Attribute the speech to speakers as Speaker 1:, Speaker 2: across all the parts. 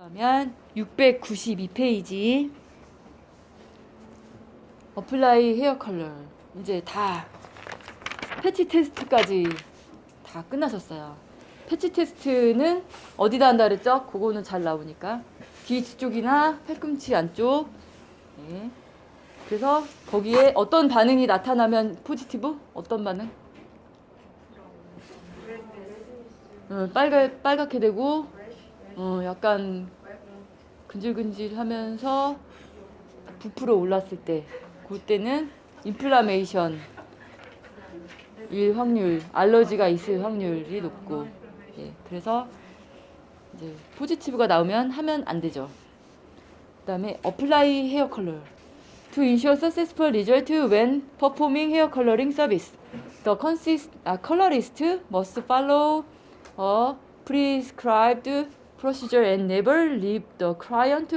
Speaker 1: 그러면 692페이지 어플라이 헤어 컬러 이제 다 패치 테스트까지 다 끝나셨어요. 패치 테스트는 어디다 한다 그랬죠? 그거는 잘 나오니까 뒤쪽이나 팔꿈치 안쪽. 네. 그래서 거기에 어떤 반응이 나타나면 포지티브? 어떤 반응? 빨갛게 되고 약간 근질근질하면서 부풀어 올랐을 때 그때는 인플라메이션 일 확률, 알러지가 있을 확률이 높고, 예, 그래서 이제 포지티브가 나오면 하면 안 되죠. 그다음에 apply hair color to ensure successful result when performing hair coloring service. The colorist must follow a prescribed procedure and never leave the client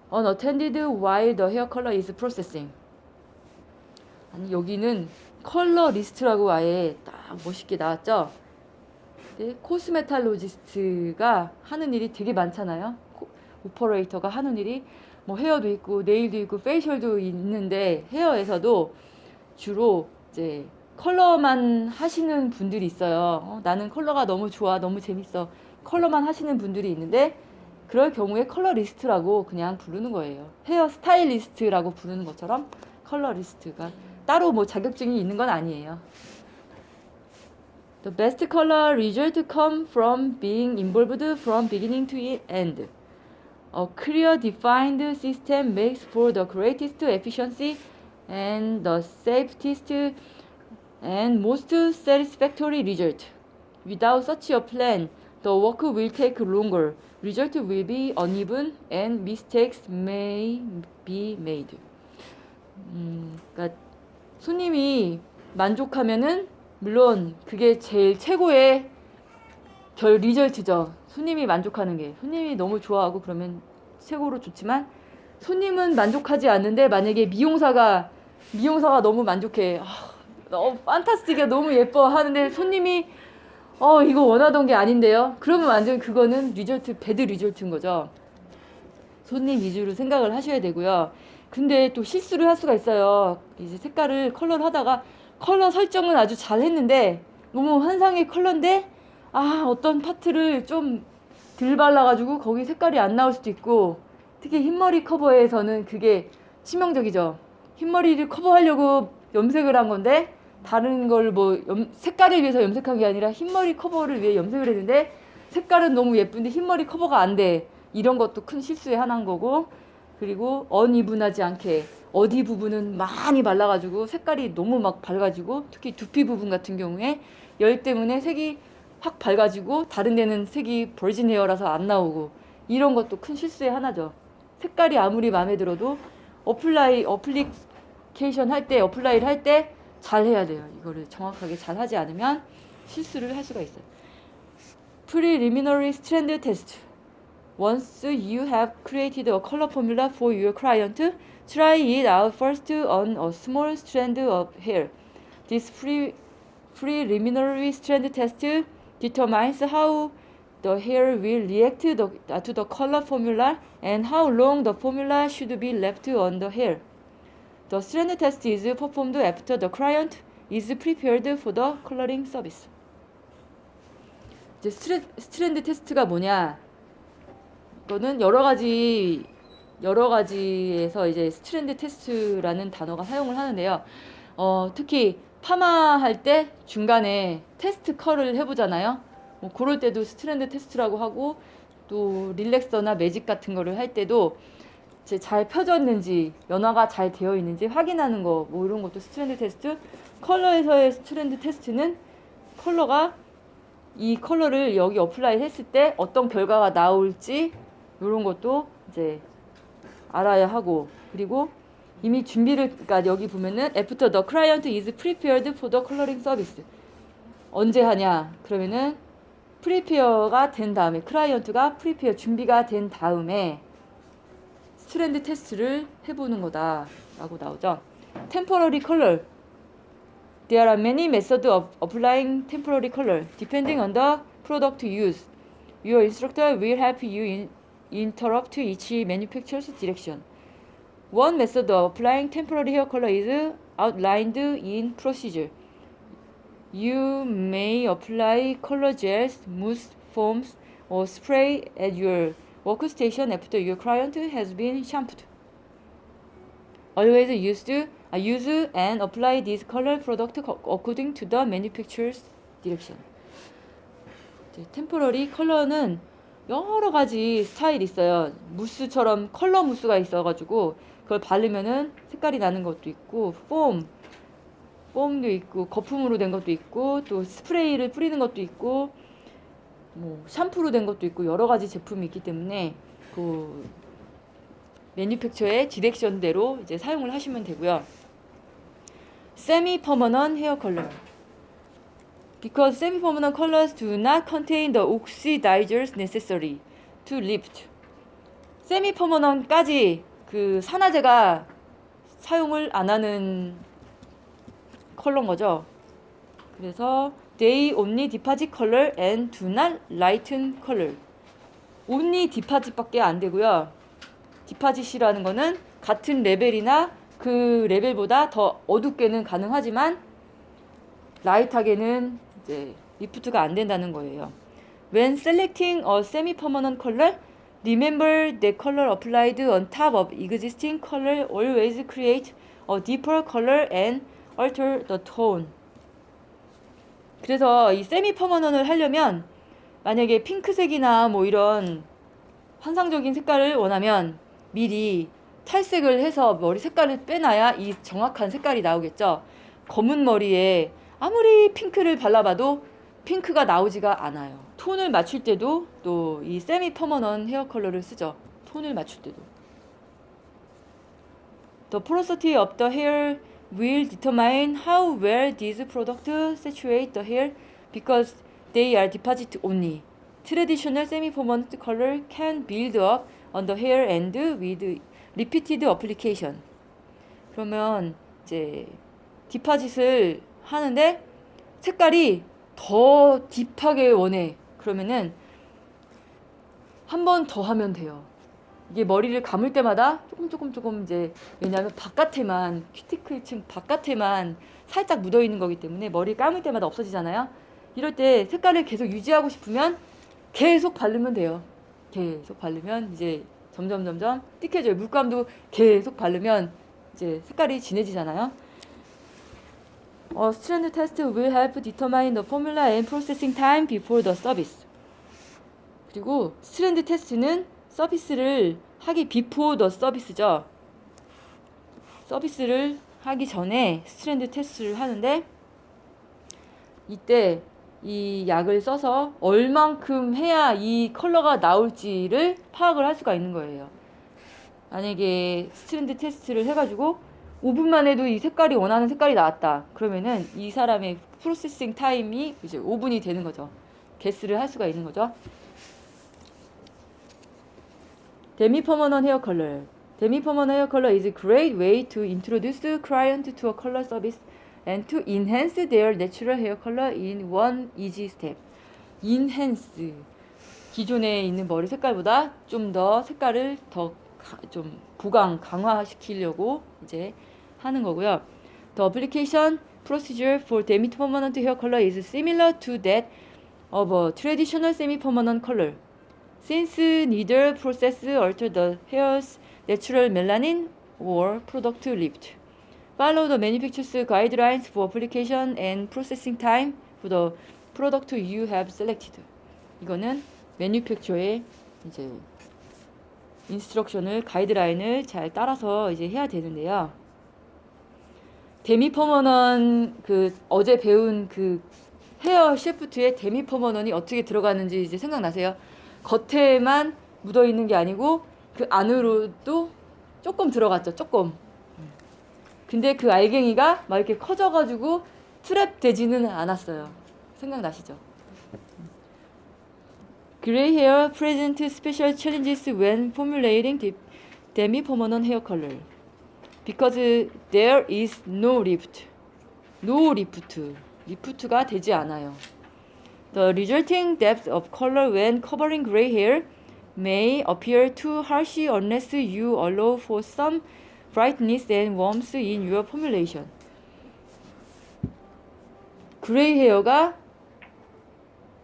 Speaker 1: unattended while the hair color is processing. 아니 여기는 컬러 리스트라고 아예 딱 멋있게 나왔죠. 네, 코스메탈로지스트가 하는 일이 되게 많잖아요. 오퍼레이터가 하는 일이 뭐 헤어도 있고 네일도 있고 페이셜도 있는데 헤어에서도 주로 이제 컬러만 하시는 분들이 있어요. 나는 컬러가 너무 좋아, 너무 재밌어. 컬러만 하시는 분들이 있는데 그럴 경우에 컬러 리스트라고 그냥 부르는 거예요. 헤어 스타일리스트라고 부르는 것처럼 컬러 리스트가 따로 뭐 자격증이 있는 건 아니에요. The best color result come from being involved from beginning to end. A clear defined system makes for the greatest efficiency and the safest and most satisfactory result. Without such a plan, the work will take longer. Result will be uneven and mistakes may be made. 그러니까 손님이 만족하면은 물론 그게 제일 최고의 리절트죠. 손님이 만족하는 게. 손님이 너무 좋아하고 그러면 최고로 좋지만 손님은 만족하지 않는데 만약에 미용사가 너무 만족해. 너무 판타스틱해. 너무 예뻐 하는데 손님이 이거 원하던 게 아닌데요. 그러면 완전 그거는 배드 리절트인 거죠. 손님 위주로 생각을 하셔야 되고요. 근데 또 실수를 할 수가 있어요. 이제 컬러를 하다가 컬러 설정은 아주 잘 했는데 너무 환상의 컬러인데 어떤 파트를 좀 덜 발라가지고 거기 색깔이 안 나올 수도 있고, 특히 흰머리 커버에서는 그게 치명적이죠. 흰머리를 커버하려고 염색을 한 건데 다른 걸 색깔을 위해서 염색한 게 아니라 흰머리 커버를 위해 염색을 했는데 색깔은 너무 예쁜데 흰머리 커버가 안 돼. 이런 것도 큰 실수의 하나인 거고, 그리고 언이분하지 않게 어디 부분은 많이 발라가지고 색깔이 너무 막 밝아지고, 특히 두피 부분 같은 경우에 열 때문에 색이 확 밝아지고 다른 데는 색이 버진 헤어라서 안 나오고, 이런 것도 큰 실수의 하나죠. 색깔이 아무리 마음에 들어도 어플리케이션 할 때, 어플라이를 할 때 잘 해야 돼요. 이거를 정확하게 잘 하지 않으면 실수를 할 수가 있어요. Preliminary strand test. Once you have created a color formula for your client, try it out first on a small strand of hair. This preliminary strand test determines how the hair will react to the color formula and how long the formula should be left on the hair. The strand test is performed after the client is prepared for the coloring service. 이제 스트랜드 테스트가 뭐냐? 이거는 여러 가지에서 이제 스트랜드 테스트라는 단어가 사용을 하는데요. 특히 파마할 때 중간에 테스트 컬을 해보잖아요. 뭐 그럴 때도 스트랜드 테스트라고 하고, 또 릴렉서나 매직 같은 거를 할 때도 이제 잘 펴졌는지, 연화가 잘 되어 있는지 확인하는 거, 뭐 이런 것도 스트랜드 테스트. 컬러에서의 스트랜드 테스트는 이 컬러를 여기 어플라이 했을 때 어떤 결과가 나올지 이런 것도 이제 알아야 하고, 그리고 이미 그러니까 여기 보면은 after the client is prepared for the coloring service. 언제 하냐? 그러면은 프리페어가 된 다음에, 클라이언트가 프리페어 준비가 된 다음에 스트랜드 테스트를 해보는 거다라고 나오죠. Temporary color. There are many methods of applying temporary color depending on the product used. Your instructor will help you interrupt each manufacturer's direction. One method of applying temporary hair color is outlined in procedure. You may apply color gels, mousse, foams, or spray at your workstation after your client has been shampooed. Always use and apply this color product according to the manufacturer's direction. 템포러리 컬러는 여러 가지 스타일이 있어요. 무스처럼 컬러 무스가 있어가지고 그걸 바르면은 색깔이 나는 것도 있고, 폼도 있고, 거품으로 된 것도 있고, 또 스프레이를 뿌리는 것도 있고, 뭐 샴푸로 된 것도 있고, 여러 가지 제품이 있기 때문에 그 매니팩처의 디렉션대로 이제 사용을 하시면 되고요. Semi-permanent hair color. Because semi-permanent colors do not contain the oxidizers necessary to lift. Semi-permanent까지 그 산화제가 사용을 안 하는 컬러인 거죠. 그래서 they only deposit color and do not lighten color. only deposit밖에 안 되고요. 디파짓이라는 거는 같은 레벨이나 그 레벨보다 더 어둡게는 가능하지만 라이트하게는 이제 리프트가 안 된다는 거예요. When selecting a semi-permanent color, remember that color applied on top of existing color always create a deeper color and alter the tone. 그래서 이 semi-permanent을 하려면 만약에 핑크색이나 뭐 이런 환상적인 색깔을 원하면 미리 탈색을 해서 머리 색깔을 빼놔야 이 정확한 색깔이 나오겠죠. 검은 머리에 아무리 핑크를 발라봐도 핑크가 나오지가 않아요. 톤을 맞출 때도 또 이 세미 퍼머넌 헤어 컬러를 쓰죠. 톤을 맞출 때도. The porosity of the hair will determine how well these products saturate the hair because they are deposit only. Traditional semi-permanent color can build up on the hair and with repeated application. 그러면 이제 디파짓을 하는데 색깔이 더 딥하게 원해. 그러면은 한 번 더 하면 돼요. 이게 머리를 감을 때마다 조금 이제 왜냐하면 바깥에만 큐티클층 바깥에만 살짝 묻어 있는 거기 때문에 머리 감을 때마다 없어지잖아요. 이럴 때 색깔을 계속 유지하고 싶으면 계속 바르면 돼요. 계속 바르면 이제 점점 띠켜져요. 물감도 계속 바르면 이제 색깔이 진해지잖아요. Strand test will help determine the formula and processing time before the service. 그리고 스트랜드 테스트는 서비스를 하기 before the service죠. 서비스를 하기 전에 스트랜드 테스트를 하는데 이때 이 약을 써서 얼만큼 해야 이 컬러가 나올지를 파악을 할 수가 있는 거예요. 만약에 스트랜드 테스트를 해가지고 5분만 해도 이 색깔이 원하는 색깔이 나왔다. 그러면은 이 사람의 프로세싱 타임이 이제 5분이 되는 거죠. 게스를 할 수가 있는 거죠. Demi-permanent hair color. Demi-permanent hair color is a great way to introduce the client to a color service and to enhance their natural hair color in one easy step. Enhance. 기존에 있는 머리 색깔보다 좀 더 색깔을 더 좀 강화시키려고 이제 하는 거고요. The application procedure for demi-permanent hair color is similar to that of a traditional semi-permanent color. Since neither process alter the hair's natural melanin or product lift. Follow the manufacturer's guidelines for application and processing time for the product you have selected. 이거는 manufacturer의 이제 인스트럭션을 가이드라인을 잘 따라서 이제 해야 되는데요. 데미 퍼머넌 그 어제 배운 그 헤어 셰프트에 데미 퍼머넌이 어떻게 들어가는지 이제 생각나세요? 겉에만 묻어 있는 게 아니고 그 안으로도 조금 들어갔죠. 조금. 근데 그 알갱이가 막 이렇게 커져가지고 트랩 되지는 않았어요. 생각나시죠? Gray hair present special challenges when formulating demi-permanent hair color because there is no lift. No lift. 리프트가 되지 않아요. The resulting depth of color when covering gray hair may appear too harsh unless you allow for some brightness and warmth in your formulation. 그레이 헤어가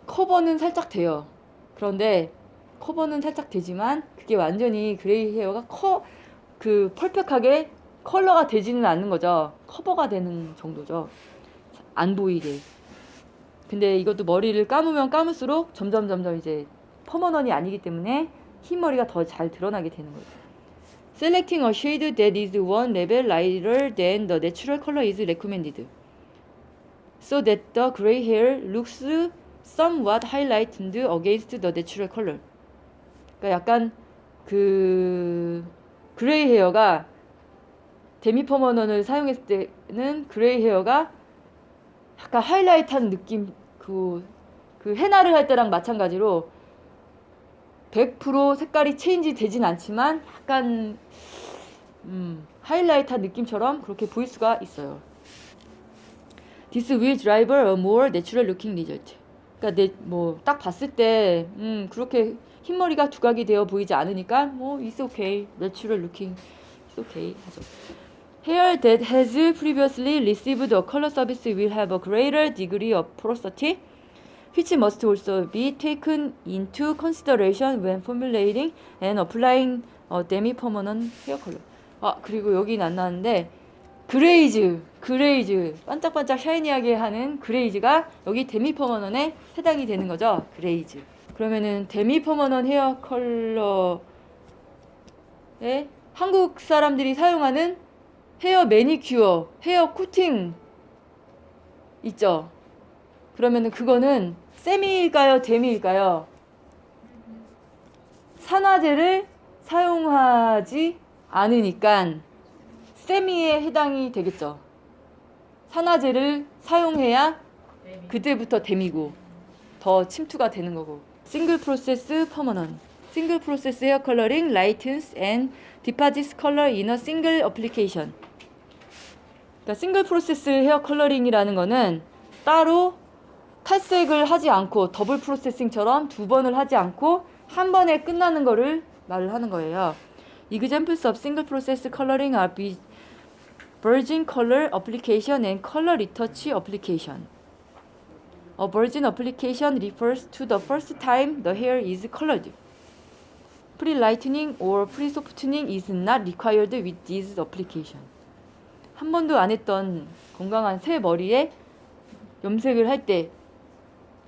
Speaker 1: 커버는 살짝 돼요. 그런데 커버는 살짝 되지만 그게 완전히 그레이 헤어가 펄펙하게 컬러가 되지는 않는 거죠. 커버가 되는 정도죠. 안 보이게. 근데 이것도 머리를 감으면 감을수록 점점 이제 퍼머넌이 아니기 때문에 흰머리가 더 잘 드러나게 되는 거죠. Selecting a shade that is one level lighter than the natural color is recommended, so that the gray hair looks somewhat highlighted against the natural color. 그러니까 약간 그레이 헤어가 데미 퍼머넌을 사용했을 때는 그레이 헤어가 약간 하이라이트한 느낌, 그 헤나를 할 때랑 마찬가지로 100% 색깔이 체인지 되진 않지만 약간 하이라이트한 느낌처럼 그렇게 보일 수가 있어요. This will drive a more natural looking result. 그러니까 딱 봤을 때 그렇게 흰머리가 두각이 되어 보이지 않으니까 it's okay, natural looking, it's okay 하죠. Hair that has previously received a color service will have a greater degree of porosity, which must also be taken into consideration when formulating and applying a demi-permanent hair color. 그리고 여긴 안 나왔는데 그레이즈 반짝반짝 샤이니하게 하는 그레이즈가 여기 데미-퍼머넌에 해당이 되는 거죠. 그레이즈. 그러면은 데미-퍼머넌 헤어 컬러에 한국 사람들이 사용하는 헤어 매니큐어, 헤어 코팅 있죠. 그러면은 그거는 세미일까요, 데미일까요? 산화제를 사용하지 않으니까 세미에 해당이 되겠죠. 산화제를 사용해야 그때부터 데미고 더 침투가 되는 거고. 싱글 프로세스 퍼머넌. 싱글 프로세스 헤어 컬러링 lightens and deposits color in a single application. 그러니까 싱글 프로세스 헤어 컬러링이라는 거는 따로 탈색을 하지 않고 더블 프로세싱처럼 두 번을 하지 않고 한 번에 끝나는 거를 말을 하는 거예요. Examples of single process coloring are virgin color application and color retouch application. A virgin application refers to the first time the hair is colored. Pre-lightening or pre-softening is not required with this application. 한 번도 안 했던 건강한 새 머리에 염색을 할 때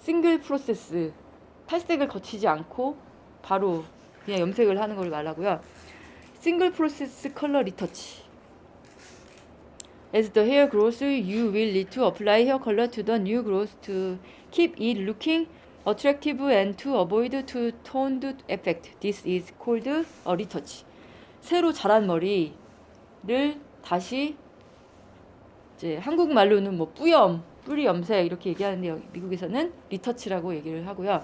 Speaker 1: 싱글 프로세스, 탈색을 거치지 않고 바로 그냥 염색을 하는 걸 말하고요. 싱글 프로세스 컬러 리터치. As the hair grows, you will need to apply hair color to the new growth to keep it looking attractive and to avoid two-toned effect. This is called a retouch. 새로 자란 머리를 다시 이제 한국말로는 뿌리 염색 이렇게 얘기하는데 미국에서는 리터치라고 얘기를 하고요.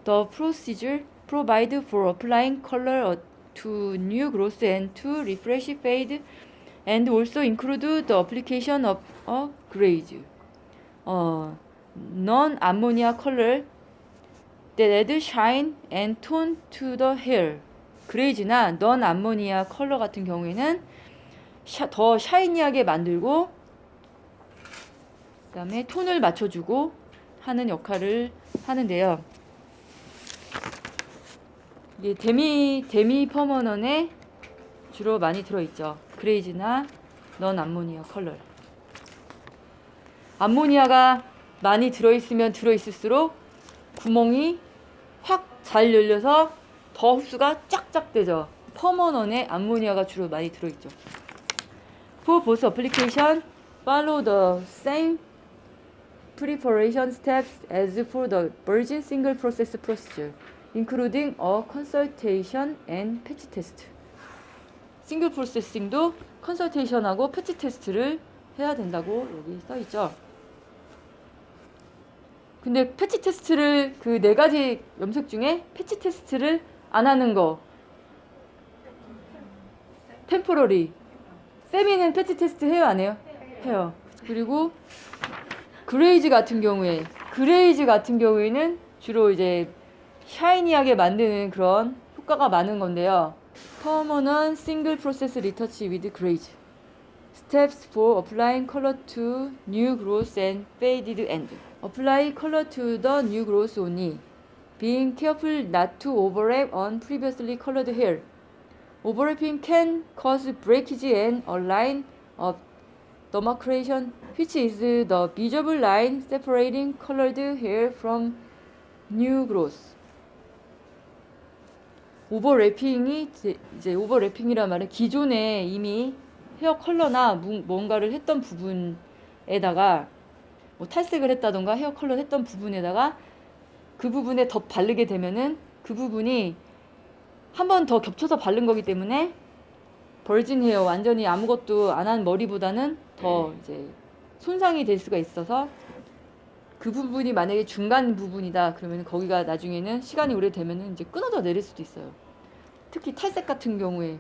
Speaker 1: The procedure provide for applying color to new growth and to refresh fade and also include the application of a glaze, non-ammonia color that add shine and tone to the hair. 그레이즈나 non-ammonia 컬러 같은 경우에는 더 샤이니하게 만들고 그 다음에 톤을 맞춰주고 하는 역할을 하는데요. 이게 데미 퍼머넌에 주로 많이 들어있죠. 그레이즈나 넌 암모니아 컬러. 암모니아가 많이 들어있으면 들어있을수록 구멍이 확 잘 열려서 더 흡수가 쫙쫙 되죠. 퍼머넌에 암모니아가 주로 많이 들어있죠. For both application, follow the same preparation steps as for the virgin single process procedure, including a consultation and patch test. 싱글 프로세싱도 컨설테이션하고 패치 테스트를 해야 된다고 여기 써있죠. 근데 패치 테스트를 그 4가지 염색 중에 패치 테스트를 안 하는 거 템포러리. 세미는 패치 테스트 해요 안 해요? 해요. 그리고 그레이즈 같은 경우에 그레이즈 같은 경우에는 주로 이제 샤이니하게 만드는 그런 효과가 많은 건데요. Permanent single process retouch with glaze. Steps for applying color to new growth and faded end. Apply color to the new growth only, being careful not to overlap on previously colored hair. Overlapping can cause breakage and a line of demarcation, which is the visible line separating colored hair from new growth. 오버래핑이 이제 오버래핑이란 말은 기존에 이미 헤어 컬러나 뭔가를 했던 부분에다가 뭐 탈색을 했다던가 헤어 컬러를 했던 부분에다가 그 부분에 더 바르게 되면은 그 부분이 한 번 더 겹쳐서 바른 거기 때문에 벌진 헤어 완전히 아무것도 안 한 머리보다는 더 이제 손상이 될 수가 있어서 그 부분이 만약에 중간 부분이다 그러면 거기가 나중에는 시간이 오래되면은 이제 끊어져 내릴 수도 있어요. 특히 탈색 같은 경우에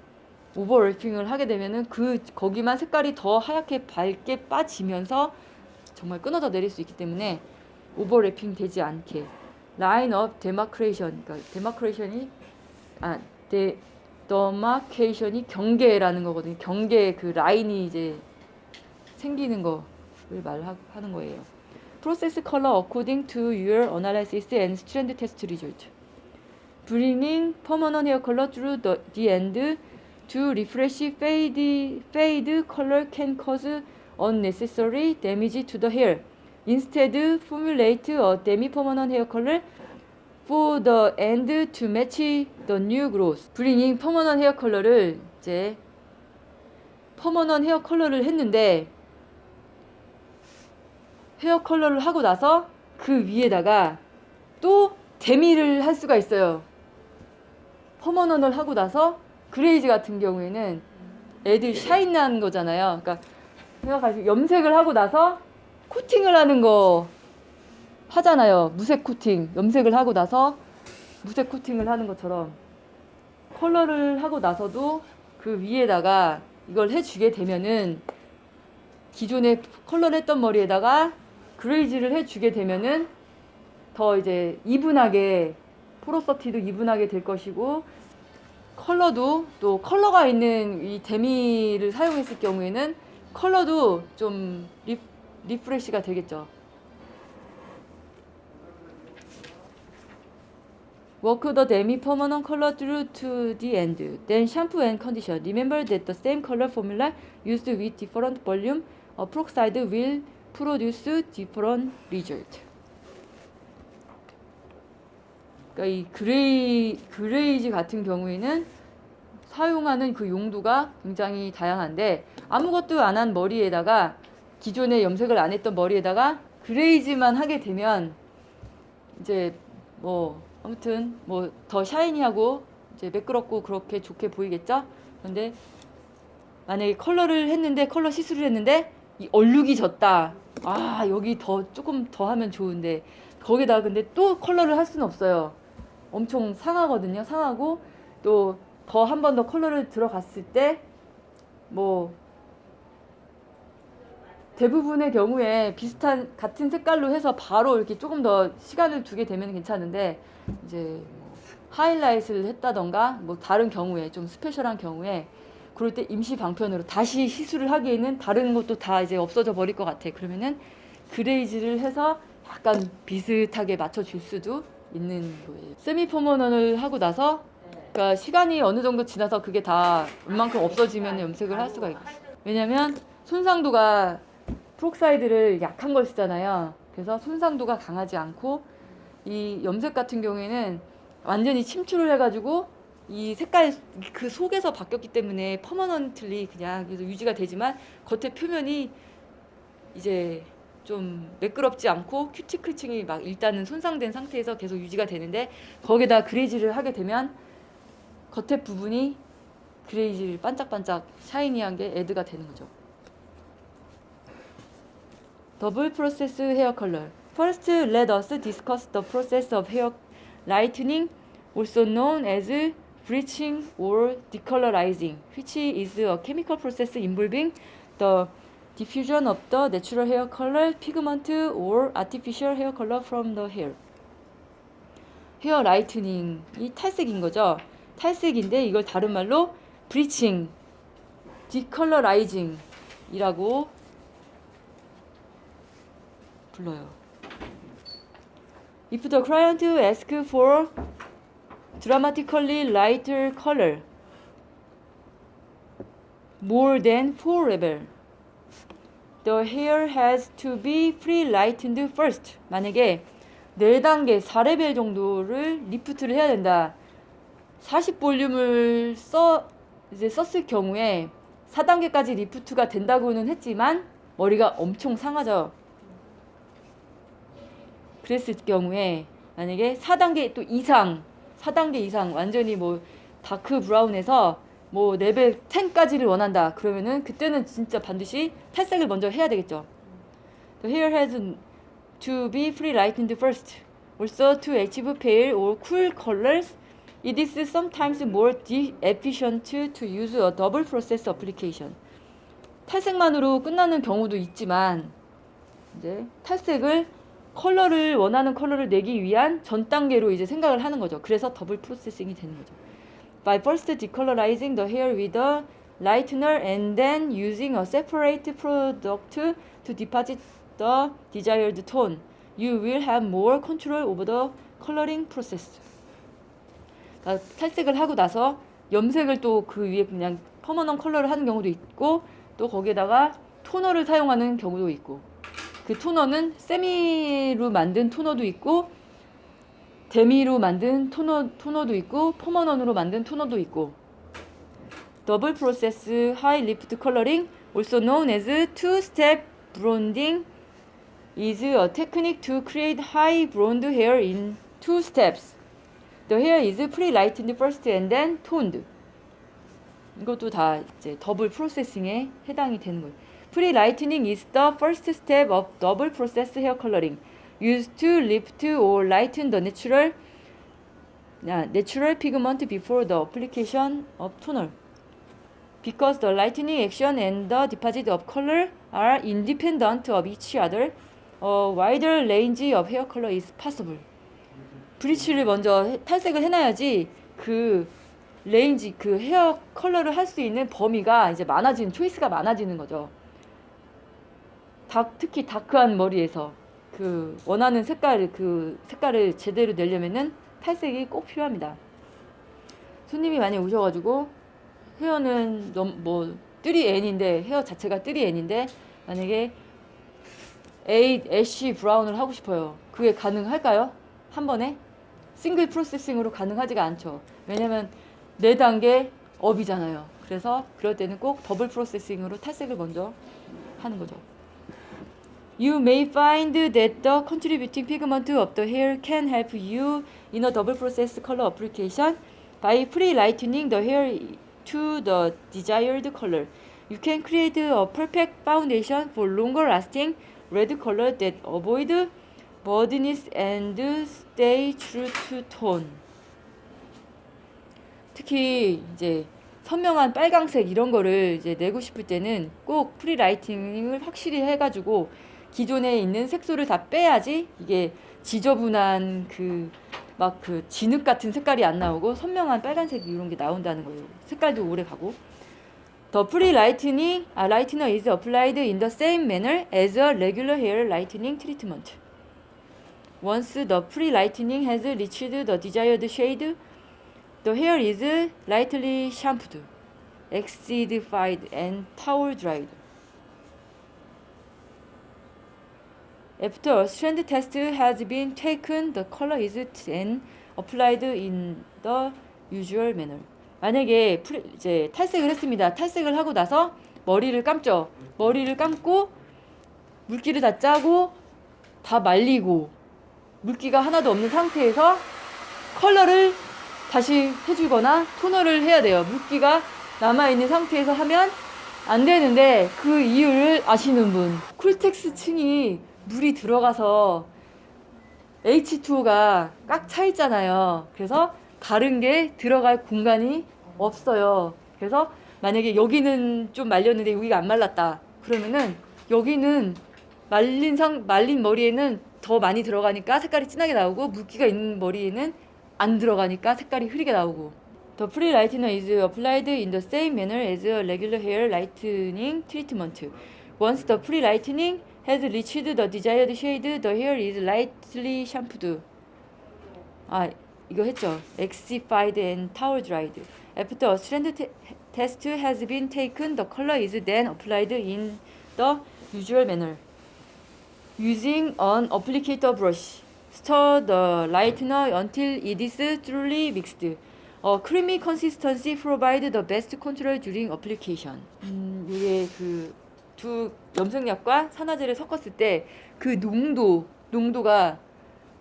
Speaker 1: 오버래핑을 하게 되면은 거기만 색깔이 더 하얗게 밝게 빠지면서 정말 끊어져 내릴 수 있기 때문에 오버래핑 되지 않게 라인 업 데마크레이션, 그러니까 데마케이션이 경계라는 거거든요. 경계 그 라인이 이제 생기는 거를 말하는 거예요. Process color according to your analysis and strand test result. Bringing permanent hair color through the end to refresh fade color can cause unnecessary damage to the hair. Instead, formulate a demi-permanent hair color for the end to match the new growth. Bringing permanent hair color를 이제 permanent hair color를 했는데 헤어 컬러를 하고 나서 그 위에다가 또 데미를 할 수가 있어요. 퍼머넌을 하고 나서 그레이즈 같은 경우에는 애들 샤인한 거잖아요. 그러니까 생각하시고 염색을 하고 나서 코팅을 하는 거 하잖아요. 무색 코팅. 염색을 하고 나서 무색 코팅을 하는 것처럼 컬러를 하고 나서도 그 위에다가 이걸 해주게 되면은 기존에 컬러를 했던 머리에다가 그레이즈를 해주게 되면은 더 이제 이분하게 포로서티도 이분하게 될 것이고 컬러도 또 컬러가 있는 이 데미를 사용했을 경우에는 컬러도 좀 리프레시가 되겠죠. Work the demi-permanent color through to the end. Then shampoo and condition. Remember that the same color formula used with different volume peroxide will produce different result. 그러니까 이 그레이즈 같은 경우에는 사용하는 그 용도가 굉장히 다양한데 아무것도 안 한 머리에다가 기존에 염색을 안 했던 머리에다가 그레이즈만 하게 되면 이제 뭐 아무튼 뭐 더 샤이니하고 이제 매끄럽고 그렇게 좋게 보이겠죠? 근데 만약에 컬러를 했는데 컬러 시술을 했는데 이 얼룩이 졌다. 아 여기 조금 더 하면 좋은데 거기다 근데 또 컬러를 할 수는 없어요. 엄청 상하거든요. 상하고 또 더 한 번 더 컬러를 들어갔을 때 뭐 대부분의 경우에 비슷한 같은 색깔로 해서 바로 이렇게 조금 더 시간을 두게 되면 괜찮은데 이제 뭐 하이라이트를 했다던가 뭐 다른 경우에 좀 스페셜한 경우에 그럴 때 임시 방편으로 다시 시술을 하기에는 다른 것도 다 이제 없어져 버릴 것 같아. 그러면은 그레이즈를 해서 약간 비슷하게 맞춰줄 수도 있는 거예요. 세미 퍼머넌을 하고 나서 그러니까 시간이 어느 정도 지나서 그게 다 웬만큼 없어지면 염색을 할 수가 있고 왜냐면 손상도가 프록사이드를 약한 걸 쓰잖아요. 그래서 손상도가 강하지 않고 이 염색 같은 경우에는 완전히 침투를 해가지고 이 색깔 그 속에서 바뀌었기 때문에 퍼머넌틀리 그냥 계속 유지가 되지만 겉에 표면이 이제 좀 매끄럽지 않고 큐티클층이 막 일단은 손상된 상태에서 계속 유지가 되는데 거기다 그레이즈를 하게 되면 겉에 부분이 그레이즈 반짝반짝 샤이니한 게 애드가 되는 거죠. 더블 프로세스 헤어 컬러. First, let us discuss the process of hair lightening, also known as bleaching or decolorizing, which is a chemical process involving the diffusion of the natural hair color, pigment or artificial hair color from the hair. 헤어 라이트닝이 탈색인 거죠. 탈색인데 이걸 다른 말로 브리칭, 디컬러라이징 이라고 불러요. If the client asks for dramatically lighter color, more than 4 level, the hair has to be pre-lightened first. 만약에 4단계, 4레벨 정도를 리프트를 해야 된다. 40볼륨을 썼을 경우에 4단계까지 리프트가 된다고는 했지만 머리가 엄청 상하죠. 그랬을 경우에 만약에 4단계 또 이상, 4단계 이상 완전히 뭐 다크 브라운에서 뭐 레벨 10까지를 원한다. 그러면은 그때는 진짜 반드시 탈색을 먼저 해야 되겠죠. The hair has to be pre-lightened first. Also to achieve pale or cool colors, it is sometimes more efficient to use a double process application. 탈색만으로 끝나는 경우도 있지만 이제 탈색을 컬러를 원하는 컬러를 내기 위한 전 단계로 이제 생각을 하는 거죠. 그래서 더블 프로세싱이 되는 거죠. By first decolorizing the hair with a lightener and then using a separate product to deposit the desired tone, you will have more control over the coloring process. 그러니까 탈색을 하고 나서 염색을 또 그 위에 그냥 퍼머넌트 컬러를 하는 경우도 있고 또 거기에다가 토너를 사용하는 경우도 있고 그 토너는 세미로 만든 토너도 있고 데미로 만든 토너도 있고 퍼머넌트로 만든 토너도 있고 더블 프로세스 하이 리프트 컬러링 also known as two-step blonding is a technique to create high blonde hair in 2 steps. The hair is pre-lightened first and then toned. 이것도 다 이제 더블 프로세싱에 해당이 되는 거예요. Pre-lightening is the first step of double process hair coloring, used to lift or lighten the natural pigment before the application of toner. Because the lightening action and the deposit of color are independent of each other, a wider range of hair color is possible. 브리치를 먼저 탈색을 해놔야지 그 레인지, 그 헤어 컬러를 할 수 있는 범위가 이제 많아지는, 초이스가 많아지는 거죠. 특히 다크한 머리에서 그 원하는 색깔을 제대로 내려면은 탈색이 꼭 필요합니다. 손님이 많이 오셔가지고 헤어는 뭐 3N인데 헤어 자체가 3N인데 만약에 애쉬 브라운을 하고 싶어요. 그게 가능할까요? 한 번에? 싱글 프로세싱으로 가능하지가 않죠. 왜냐면 4단계 업이잖아요. 그래서 그럴 때는 꼭 더블 프로세싱으로 탈색을 먼저 하는 거죠. You may find that the contributing pigment of the hair can help you in a double process color application by pre-lightening the hair to the desired color. You can create a perfect foundation for longer lasting red color that avoid muddiness and stay true to tone. 특히 이제 선명한 빨강색 이런 거를 이제 내고 싶을 때는 꼭 프리라이팅을 확실히 해가지고 기존에 있는 색소를 다 빼야지 이게 지저분한 그 진흙 같은 색깔이 안 나오고 선명한 빨간색 이런 게 나온다는 거예요. 색깔도 오래 가고. The pre-lightening lightener is applied in the same manner as a regular hair lightening treatment. Once the pre-lightening has reached the desired shade, the hair is lightly shampooed, acidified, and towel dried. After a strand test has been taken, the color is then applied in the usual manner. 만약에 이제 탈색을 했습니다. 탈색을 하고 나서 머리를 감죠. 머리를 감고 물기를 다 짜고 다 말리고 물기가 하나도 없는 상태에서 컬러를 다시 해주거나 토너를 해야 돼요. 물기가 남아있는 상태에서 하면 안 되는데 그 이유를 아시는 분. 쿨텍스 층이 물이 들어가서 H2O가 꽉 차 있잖아요. 그래서 다른 게 들어갈 공간이 없어요. 그래서 만약에 여기는 좀 말렸는데 여기가 안 말랐다. 그러면은 여기는 말린 머리에는 더 많이 들어가니까 색깔이 진하게 나오고, 물기가 있는 머리에는 안 들어가니까 색깔이 흐리게 나오고. The free lightener is applied in the same manner as a regular hair lightening treatment. Once the free lightening has reached the desired shade, the hair is lightly shampooed. 이거 했죠. Exified and towel dried. After a strand test has been taken, the color is then applied in the usual manner. Using an applicator brush, stir the lightener until it is thoroughly mixed. A creamy consistency provides the best control during application. 이게 그 두 염색약과 산화제를 섞었을 때 그 농도가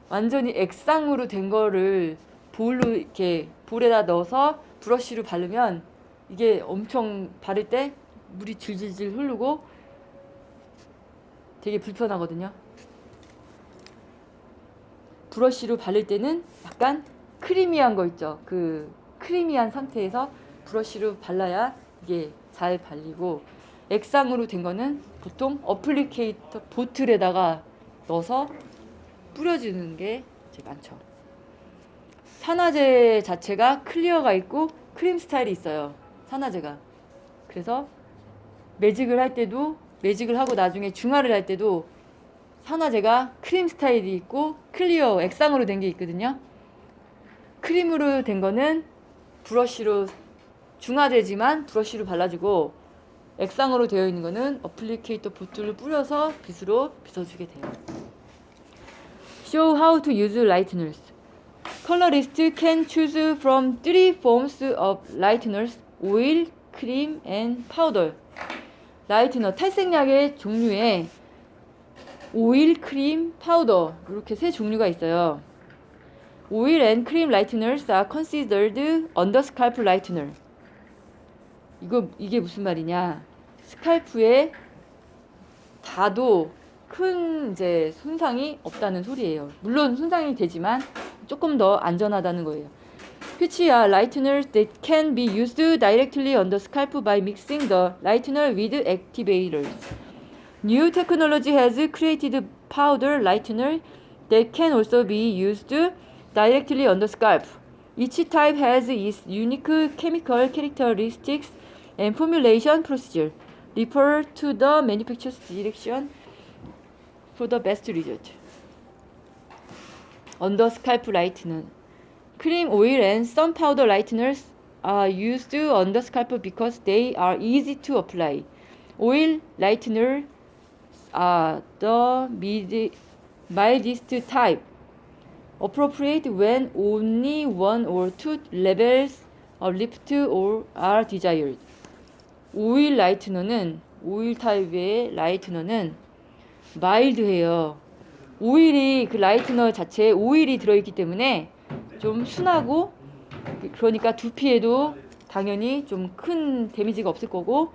Speaker 1: 완전히 액상으로 된 거를 볼에다 넣어서 브러쉬로 바르면 이게 엄청 바를 때 물이 질질질 흐르고 되게 불편하거든요. 브러쉬로 바를 때는 약간 크리미한 거 있죠. 그 크리미한 상태에서 브러쉬로 발라야 이게 잘 발리고, 액상으로 된 거는 보통 어플리케이터 보틀에다가 넣어서 뿌려주는 게 이제 많죠. 산화제 자체가 클리어가 있고 크림 스타일이 있어요. 산화제가. 그래서 매직을 하고 나중에 중화를 할 때도 산화제가 크림 스타일이 있고 클리어 액상으로 된 게 있거든요. 크림으로 된 거는 브러쉬로 중화되지만 브러쉬로 발라주고, 액상으로 되어 있는 거는 어플리케이터 보틀을 뿌려서 빗으로 빗어주게 돼요. Show how to use lighteners. Colorist can choose from 3 forms of lighteners: oil, cream, and powder. 라이트너, 탈색약의 종류에 오일, 크림, 파우더 이렇게 세 종류가 있어요. Oil and cream lighteners are considered underscalp lightener. 이게 무슨 말이냐? 스칼프에 다도 큰 이제 손상이 없다는 소리예요. 물론 손상이 되지만 조금 더 안전하다는 거예요. Which are lighteners that can be used directly on the scalp by mixing the lightener with activators. New technology has created powder lightener that can also be used directly on the scalp. Each type has its unique chemical characteristics and formulation procedure. Refer to the manufacturer's direction for the best result. Under scalp lightener. Cream, oil, and some powder lighteners are used on the scalp because they are easy to apply. Oil lighteners are the mildest type, appropriate when only 1 or 2 levels of lift are desired. 오일 타입의 라이트너는 마일드해요. 오일이 그 라이트너 자체에 오일이 들어있기 때문에 좀 순하고, 그러니까 두피에도 당연히 좀 큰 데미지가 없을 거고,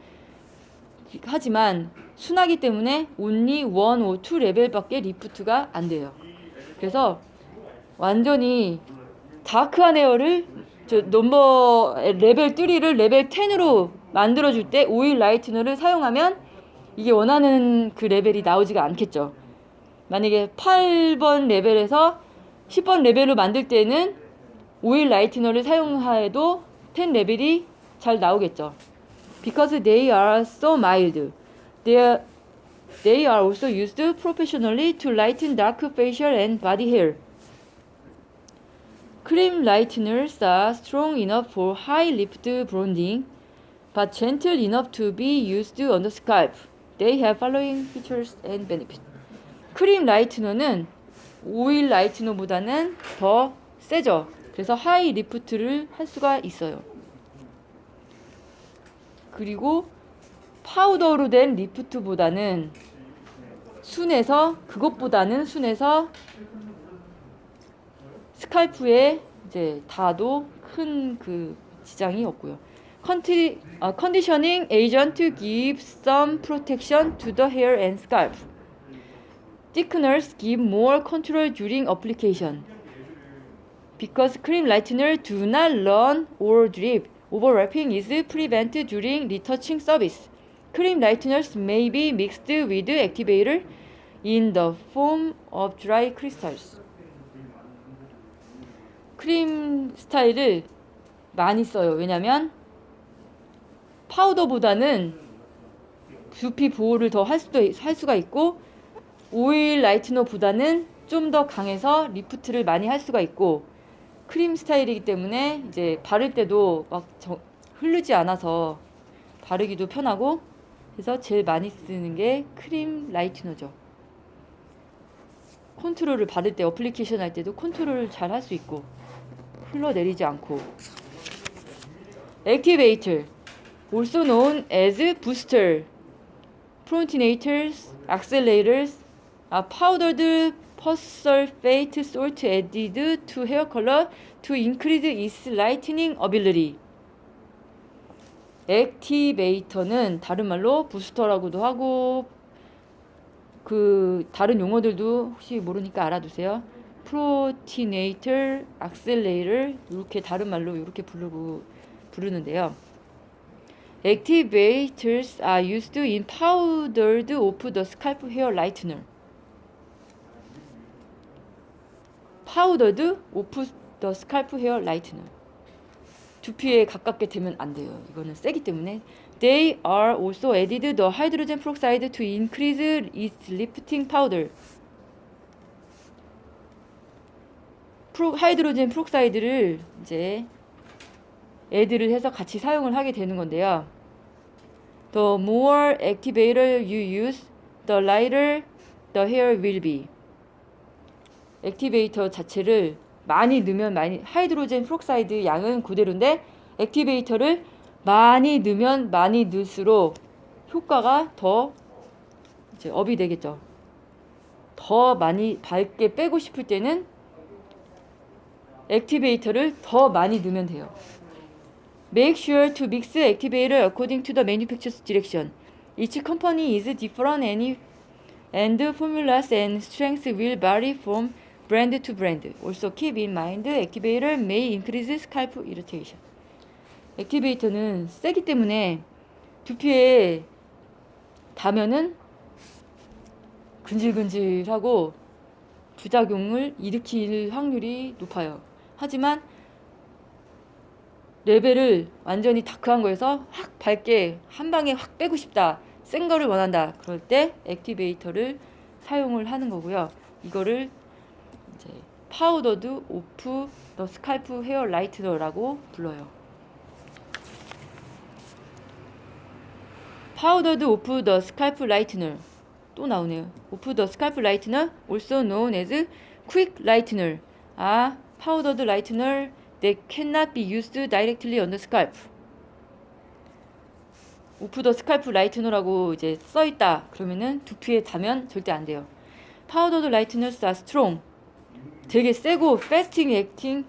Speaker 1: 하지만 순하기 때문에 only 1 or 2 레벨밖에 리프트가 안 돼요. 그래서 완전히 다크한 헤어를 레벨 3를 레벨 10으로 만들어줄 때 오일 라이트너를 사용하면 이게 원하는 그 레벨이 나오지가 않겠죠. 만약에 8번 레벨에서 10번 레벨로 만들 때는 오일 라이트너를 사용해도 10 레벨이 잘 나오겠죠. Because they are so mild. They are also used professionally to lighten dark facial and body hair. Cream lighteners are strong enough for high lift bronzing, but gentle enough to be used on the scalp. They have following features and benefits. 크림 라이트너는 오일 라이트너보다는 더 세죠. 그래서 하이 리프트를 할 수가 있어요. 그리고 파우더로 된 리프트보다는 그것보다는 순해서 스칼프에 이제 닿아도 큰 그 지장이 없고요. Conditioning agent gives some protection to the hair and scalp. Thickeners give more control during application. Because cream lighteners do not run or drip, overwrapping is prevented during retouching service. Cream lighteners may be mixed with activator in the form of dry crystals. 크림 스타일을 많이 써요. 왜냐면 파우더보다는 두피 보호를 더 할 수가 있고, 오일 라이트너보다는 좀 더 강해서 리프트를 많이 할 수가 있고, 크림 스타일이기 때문에 이제 바를 때도 막 흐르지 않아서 바르기도 편하고, 그래서 제일 많이 쓰는 게 크림 라이트너죠. 컨트롤을 받을 때, 어플리케이션 할 때도 컨트롤을 잘 할 수 있고 흘러내리지 않고. Activator, also known as booster, protonators, accelerators, are powdered persulfate salt added to hair color to increase its lightening ability. 액티베이터는 다른 말로 부스터라고도 하고, 그 다른 용어들도 혹시 모르니까 알아두세요. 프로티네이터, 악셀레이터, 이렇게 다른 말로 이렇게 부르는데요. Activators are used in powdered off the scalp hair lightener. Powdered off the scalp hair lightener. 두피에 가깝게 대면 안 돼요. 이거는 세기 때문에. They are also added the hydrogen peroxide to increase its lifting powder. 하이드로젠 프록사이드를 이제 애드를 해서 같이 사용을 하게 되는 건데요. The more activator you use, the lighter the hair will be. 액티베이터 자체를 많이 넣으면 하이드로젠 프록사이드 양은 그대로인데, 액티베이터를 많이 넣으면 많이 넣을수록 효과가 더 이제 업이 되겠죠. 더 많이 밝게 빼고 싶을 때는 액티베이터를 더 많이 넣으면 돼요. Make sure to mix activator according to the manufacturer's direction. Each company is different and formulas and strengths will vary from brand to brand. Also keep in mind activator may increase scalp irritation. 액티베이터는 세기 때문에 두피에 닿으면은 근질근질하고 부작용을 일으킬 확률이 높아요. 하지만 레벨을 완전히 다크한 거에서 확 밝게 한 방에 확 빼고 싶다, 센 거를 원한다, 그럴 때 액티베이터를 사용을 하는 거고요. 이거를 이제 파우더드 오프 더 스칼프 헤어 라이트너라고 불러요. 파우더드 오프 더 스칼프 라이트너 또 나오네요. 오프 더 스칼프 라이트너, also known as quick lightener, powdered lightener that cannot be used directly on the scalp. 오프 더 스칼프 라이트너라고 이제 써있다 그러면은 두피에 닿으면 절대 안 돼요. Powdered lighteners are strong, 되게 세고 fast acting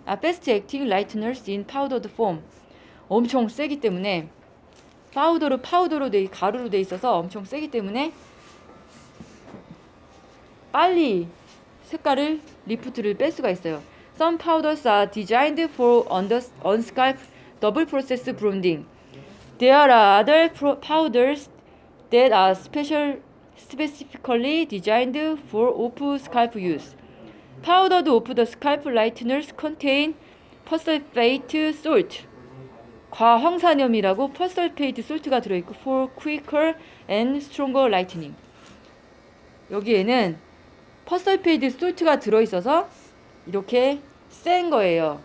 Speaker 1: lighteners in powdered form, 엄청 세기 때문에 파우더로 가루로 돼 있어서 엄청 세기 때문에 빨리 색깔을 리프트를 뺄 수가 있어요. Some powders are designed for on-scalp double process bonding. There are other powders that are specifically designed for off-scalp use. Powdered off-the-scalp lighteners contain persulfate salt. 과황산염이라고 persulfate salt가 들어있고 for quicker and stronger lightening. 여기에는 퍼설페이드 솔트가 들어있어서 이렇게 센 거예요.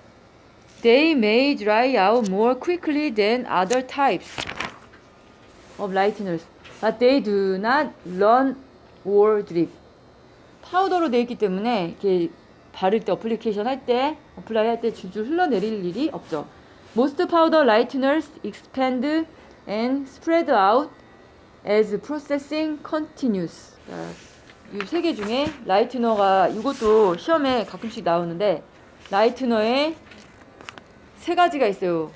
Speaker 1: They may dry out more quickly than other types of lighteners, but they do not run or drip. 파우더로 되어 있기 때문에 이렇게 바를 때, 어플리케이션 할 때, 어플라이 할 때 줄줄 흘러내릴 일이 없죠. Most powder lighteners expand and spread out as processing continues. 이 세 개 중에 라이트너가, 이것도 시험에 가끔씩 나오는데, 라이트너에 세 가지가 있어요.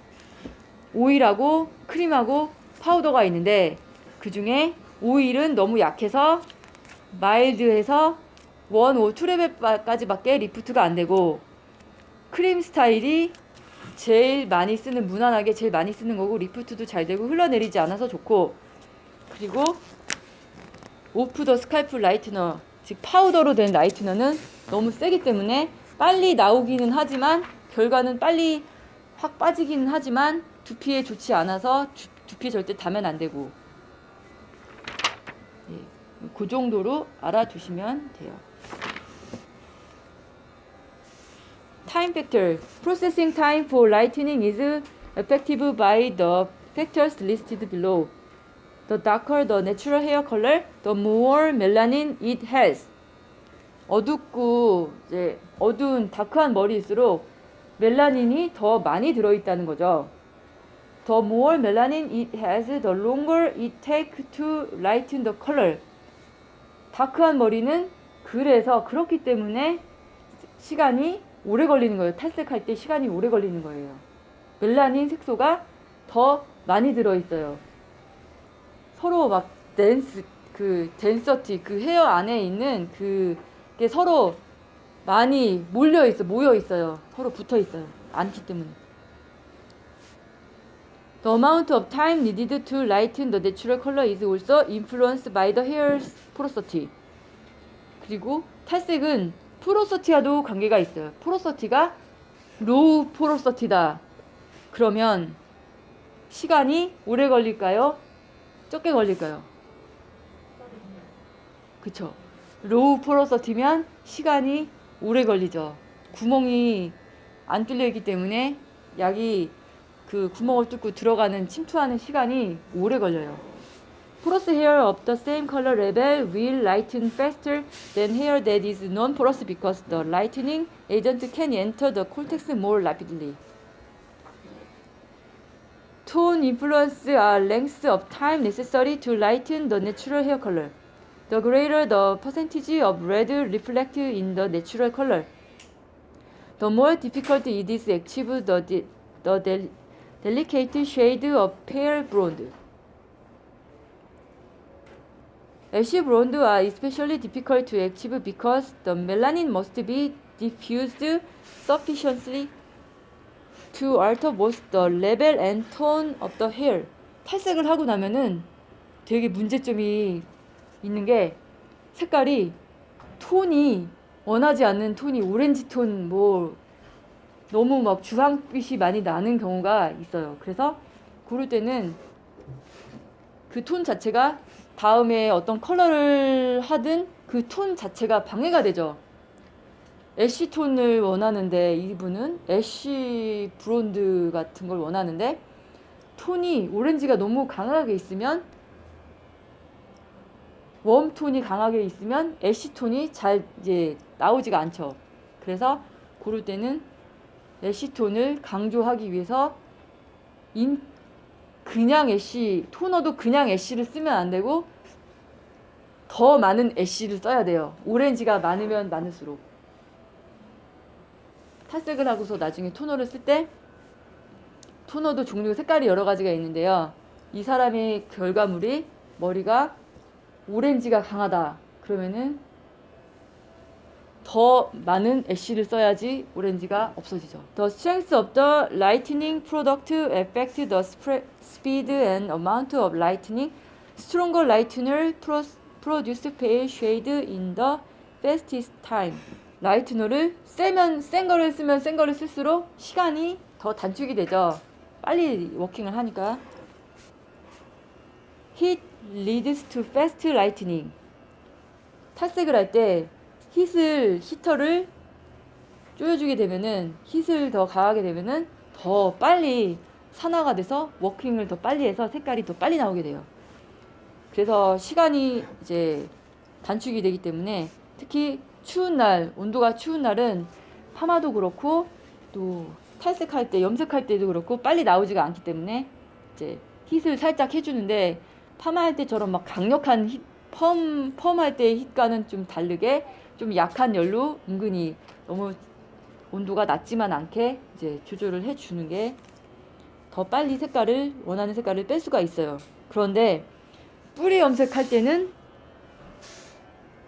Speaker 1: 오일하고 크림하고 파우더가 있는데, 그 중에 오일은 너무 약해서 마일드해서 1, 5, 2레벨까지밖에 리프트가 안 되고, 크림 스타일이 제일 많이 쓰는, 무난하게 제일 많이 쓰는 거고, 리프트도 잘 되고 흘러내리지 않아서 좋고, 그리고 오프 더 스칼프 라이트너, 즉 파우더로 된 라이트너는 너무 세기 때문에 빨리 나오기는 하지만 결과는 빨리 확 빠지기는 하지만 두피에 좋지 않아서 두피에 절대 닿으면 안 되고, 네, 그 정도로 알아두시면 돼요. Time factor. Processing time for lightening is affected by the factors listed below. The darker the natural hair color, the more melanin it has. 어둡고 이제 어두운 다크한 머리일수록 멜라닌이 더 많이 들어있다는 거죠. The more melanin it has, the longer it takes to lighten the color. 다크한 머리는 그래서 그렇기 때문에 시간이 오래 걸리는 거예요. 탈색할 때 시간이 오래 걸리는 거예요. 멜라닌 색소가 더 많이 들어있어요. 서로 막 덴서티, 그 헤어 안에 있는 그게 서로 많이 모여 있어요. 서로 붙어 있어요. 않기 때문에. The amount of time needed to lighten the natural color is also influenced by the hair's porosity. 그리고 탈색은 포로서티와도 관계가 있어요. 포로서티가 로우 포로서티다. 그러면 시간이 오래 걸릴까요? 적게 걸릴까요? 그쵸. 로우 포로서티면 시간이 오래 걸리죠. 구멍이 안 뚫려 있기 때문에 약이 그 구멍을 뚫고 들어가는 침투하는 시간이 오래 걸려요. Porous hair of the same color level will lighten faster than hair that is non-porous because the lightening agent can enter the cortex more rapidly. Tone influence are length of time necessary to lighten the natural hair color. The greater the percentage of red reflected in the natural color, the more difficult it is to achieve the delicate shade of pale blonde. Ashy blonde are especially difficult to achieve because the melanin must be diffused sufficiently to alter both the level and tone of the hair. 탈색을 하고 나면은 되게 문제점이 있는 게 색깔이 톤이 원하지 않는 톤이 오렌지 톤 뭐 너무 막 주황빛이 많이 나는 경우가 있어요. 그래서 고를 때는 그 톤 자체가 다음에 어떤 컬러를 하든 그 톤 자체가 방해가 되죠. 애쉬 톤을 원하는데 이분은 애쉬 브론드 같은 걸 원하는데 톤이 오렌지가 너무 강하게 있으면 웜톤이 강하게 있으면 애쉬톤이 잘 이제 나오지가 않죠. 그래서 고를 때는 애쉬톤을 강조하기 위해서 그냥 애쉬, 토너도 그냥 애쉬를 쓰면 안 되고 더 많은 애쉬를 써야 돼요. 오렌지가 많으면 많을수록. 탈색을 하고서 나중에 토너를 쓸 때 토너도 종류 색깔이 여러 가지가 있는데요. 이 사람의 결과물이 머리가 오렌지가 강하다. 그러면은 더 많은 애쉬를 써야지 오렌지가 없어지죠. The strength of the lightening product affects the speed and amount of lightening. Stronger lightener produce pale shade in the fastest time. 라이트너를 센 거를 쓰면 센 거를 쓸수록 시간이 더 단축이 되죠. 빨리 워킹을 하니까. Heat leads to fast lightening. 탈색을 할 때 히터를 조여주게 되면은 힛을 더 가하게 되면은 더 빨리 산화가 돼서 워킹을 더 빨리 해서 색깔이 더 빨리 나오게 돼요. 그래서 시간이 이제 단축이 되기 때문에 특히 추운 날, 온도가 추운 날은 파마도 그렇고 또 탈색할 때, 염색할 때도 그렇고 빨리 나오지가 않기 때문에 이제 힛을 살짝 해주는데 파마할 때처럼 막 강력한 펌할 때 힛과는 좀 다르게 좀 약한 열로 은근히 너무 온도가 낮지만 않게 이제 조절을 해주는 게 더 빨리 원하는 색깔을 뺄 수가 있어요. 그런데 뿌리 염색할 때는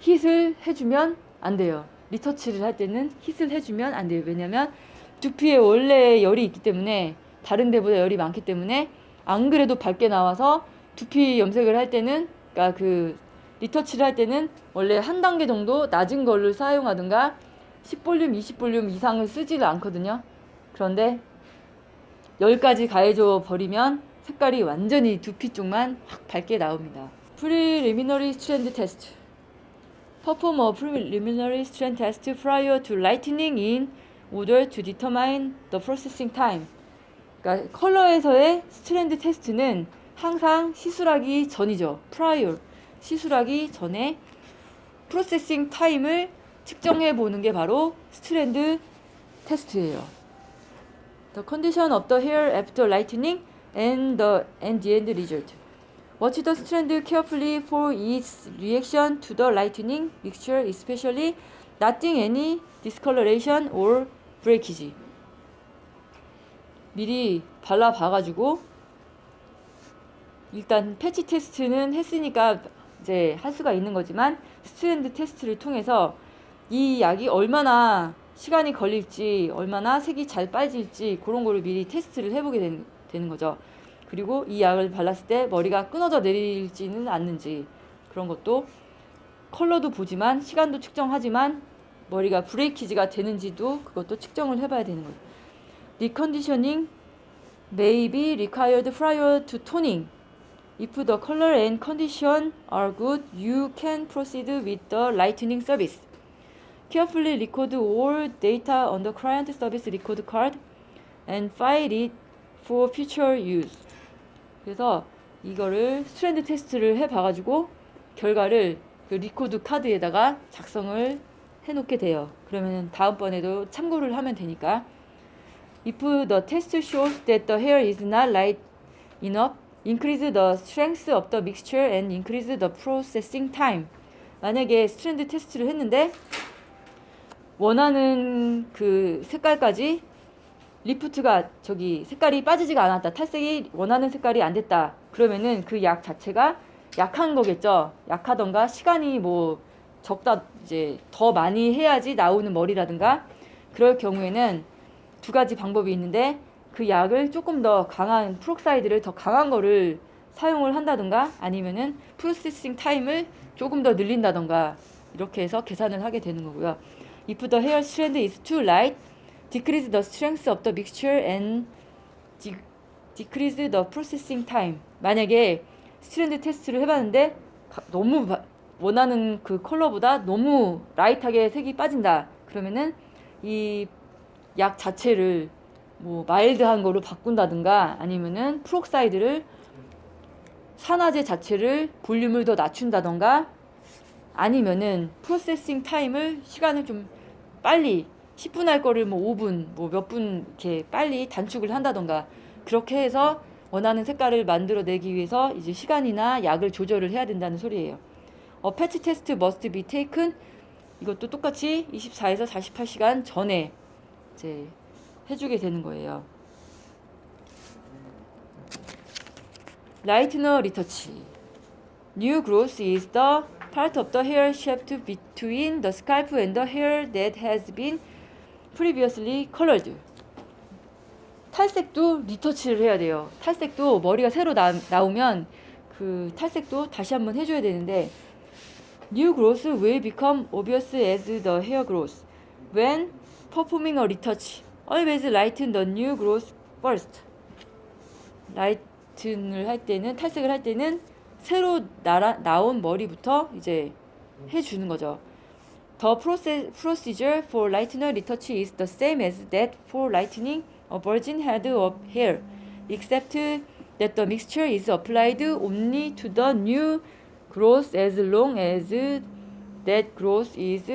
Speaker 1: 힛을 해주면 안 돼요. 리터치를 할 때는 힛을 해주면 안 돼요. 왜냐면 두피에 원래 열이 있기 때문에 다른 데보다 열이 많기 때문에 안 그래도 밝게 나와서 두피 염색을 할 때는, 그러니까 그 리터치를 할 때는 원래 한 단계 정도 낮은 걸로 사용하든가 10볼륨, 20볼륨 이상을 쓰지를 않거든요. 그런데 10가지 가해줘 버리면 색깔이 완전히 두피 쪽만 확 밝게 나옵니다. Preliminary Strand Test. Perform a preliminary strand test prior to lightening in order to determine the processing time. 그러니까 컬러에서의 스트랜드 테스트는 항상 시술하기 전이죠. prior. 시술하기 전에 프로세싱 타임을 측정해 보는 게 바로 스트랜드 테스트예요. The condition of the hair after lightening and the end result. Watch the strand carefully for its reaction to the lightening mixture, especially noting any discoloration or breakage. 미리 발라봐가지고 일단 패치 테스트는 했으니까 이제 할 수가 있는 거지만 스트랜드 테스트를 통해서 이 약이 얼마나 시간이 걸릴지, 얼마나 색이 잘 빠질지 그런 거를 미리 테스트를 해보게 되는 거죠. 그리고 이 약을 발랐을 때 머리가 끊어져 내릴지는 않는지 그런 것도 컬러도 보지만 시간도 측정하지만 머리가 브레이키지가 되는지도 그것도 측정을 해봐야 되는 거예요. Reconditioning may be required prior to toning. If the color and condition are good, you can proceed with the lightening service. Carefully record all data on the client service record card and file it for future use. 그래서 이거를 스트랜드 테스트를 해봐가지고 결과를 그 리코드 카드에다가 작성을 해놓게 돼요. 그러면 다음번에도 참고를 하면 되니까. If the test shows that the hair is not light enough, increase the strength of the mixture and increase the processing time. 만약에 스트랜드 테스트를 했는데 원하는 그 색깔까지 리프트가 색깔이 빠지지가 않았다. 탈색이 원하는 색깔이 안 됐다. 그러면은 그 약 자체가 약한 거겠죠. 약하던가 시간이 뭐 적다 이제 더 많이 해야지 나오는 머리라든가 그럴 경우에는 두 가지 방법이 있는데 그 약을 조금 더 강한 프록사이드를 더 강한 거를 사용을 한다던가 아니면은 프로세싱 타임을 조금 더 늘린다던가 이렇게 해서 계산을 하게 되는 거고요. If the hair strand is too light, decrease the strength of the mixture and decrease the processing time. 만약에 스트랜드 테스트를 해봤는데 너무 원하는 그 컬러보다 너무 라이트하게 색이 빠진다. 그러면은 이 약 자체를 뭐 마일드한 거로 바꾼다든가 아니면은 프록사이드를 산화제 자체를 볼륨을 더 낮춘다던가 아니면은 프로세싱 타임을 시간을 좀 빨리 10분 할 거를 뭐 5분 뭐 몇 분 이렇게 빨리 단축을 한다던가 그렇게 해서 원하는 색깔을 만들어내기 위해서 이제 시간이나 약을 조절을 해야 된다는 소리예요. 패치 테스트 must be taken. 이것도 똑같이 24에서 48시간 전에 이제 해주게 되는 거예요. 라이트너 리터치. New growth is the part of the hair shaft between the scalp and the hair that has been previously colored. 탈색도 리터치를 해야 돼요. 탈색도 머리가 새로 나오면 그 탈색도 다시 한번 해줘야 되는데 New growth will become obvious as the hair grows. When performing a retouch, always lighten the new growth first. 라이튼을 할 때는 탈색을 할 때는 새로 나온 머리부터 이제 해주는 거죠. The procedure for lightener retouch is the same as that for lightening a virgin head of hair, except that the mixture is applied only to the new growth as long as that growth is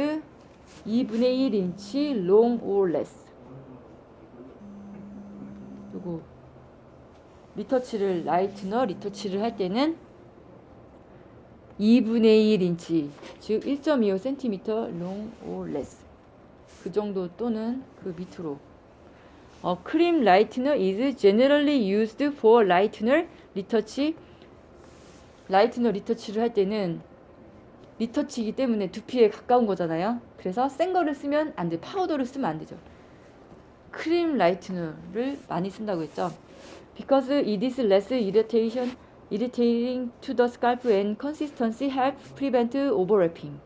Speaker 1: 2분의 1인치 long or less. 그리고 라이트너 리터치를 할 때는 2분의 1인치, 즉 1.25cm long or less. 그 정도 또는 그 밑으로. Cream lightener is generally used for lightener retouch. 라이트너 리터치를 할 때는 리터치이기 때문에 두피에 가까운 거잖아요. 그래서 센 거를 쓰면 안 돼. 파우더를 쓰면 안 되죠. 크림 라이트너를 많이 쓴다고 했죠. Because it is less irritation irritating to the scalp and consistency help prevent overlapping.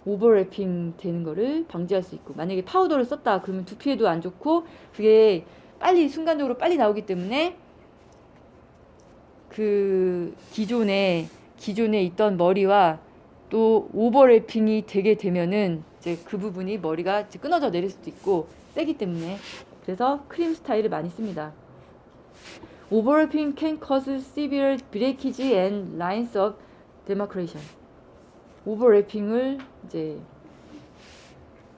Speaker 1: 오버래핑 되는 거를 방지할 수 있고, 만약에 파우더를 썼다 그러면 두피에도 안 좋고 그게 빨리 순간적으로 빨리 나오기 때문에 그 기존에 있던 머리와 또 오버래핑이 되게 되면은 이제 그 부분이 머리가 이제 끊어져 내릴 수도 있고 세기 때문에, 그래서 크림 스타일을 많이 씁니다. Overlapping can cause severe breakage and lines of demarcation. 오버래핑을 이제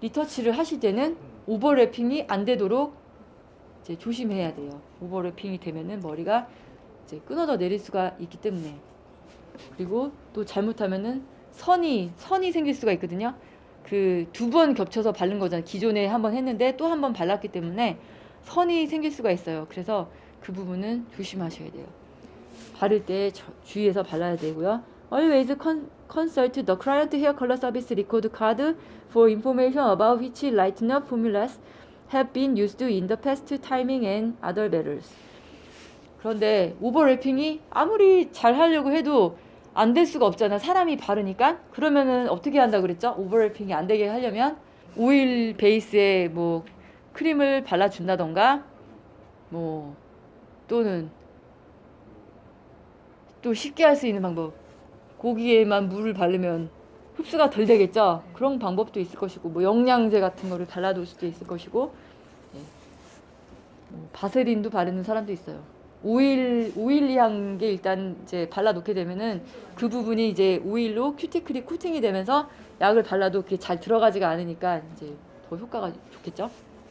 Speaker 1: 리터치를 하실 때는 오버래핑이 안 되도록 이제 조심해야 돼요. 오버래핑이 되면은 머리가 이제 끊어져 내릴 수가 있기 때문에. 그리고 또 잘못하면은 선이 생길 수가 있거든요. 그 2번 겹쳐서 바른 거잖아요. 기존에 한번 했는데 또 한 번 발랐기 때문에 선이 생길 수가 있어요. 그래서 그 부분은 조심하셔야 돼요. 바를 때 주의해서 발라야 되고요. Always consult the client hair color service record card for information about which lightener formulas have been used in the past timing and other matters. 그런데 오버래핑이 아무리 잘 하려고 해도 안 될 수가 없잖아. 사람이 바르니까. 그러면은 어떻게 한다 그랬죠? 오버래핑이 안 되게 하려면 오일 베이스에 뭐 크림을 발라준다던가, 뭐 또는 또 쉽게 할 수 있는 방법, 고기에만 물을 바르면 흡수가 덜 되겠죠. 그런 방법도 있을 것이고, 뭐 영양제 같은 거를 발라둘 수도 있을 것이고, 예. 뭐 바세린도 바르는 사람도 있어요. 오일리한 게 일단 이제 발라놓게 되면은 그 부분이 이제 오일로 큐티클이 코팅이 되면서 약을 발라도 그게 잘 들어가지가 않으니까 이제 더 효과가 좋겠죠.